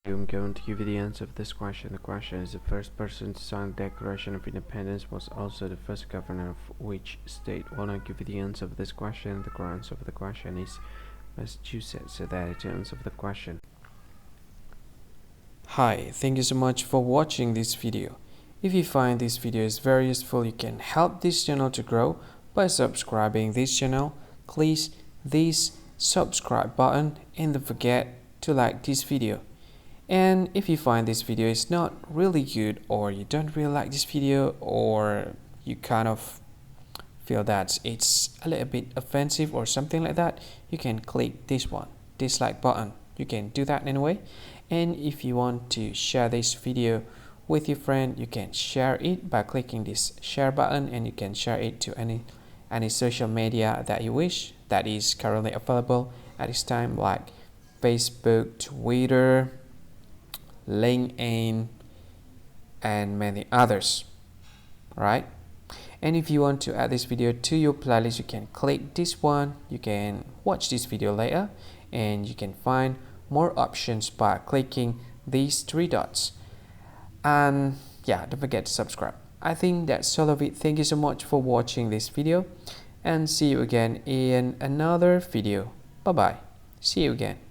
I'm going to give you the answer of this question. The question is: the first person to sign the Declaration of Independence was also the first governor of which state? Well, I'll give you the answer of this question. The correct answer of the question is Massachusetts. So that is the answer of the question. Hi, thank you so much for watching this video. If you find this video is very useful, you can help this channel to grow by subscribing this channel. Please this subscribe button and don't forget to like this video. And if you find this video is not really good, or you don't really like this video, or you kind of feel that it's a little bit offensive or something like that, you can click this one, dislike button. You can do that anyway. And if you want to share this video with your friend, you can share it by clicking this share button, and you can share it to any social media that you wish that is currently available at this time, like Facebook, Twitter, LinkedIn, and many others, right? And if you want to add this video to your playlist, you can click this one. You can watch this video later, and you can find more options by clicking these three dots. And yeah, don't forget to subscribe. I think that's all of it. Thank you so much for watching this video, and see you again in another video. Bye bye. See you again.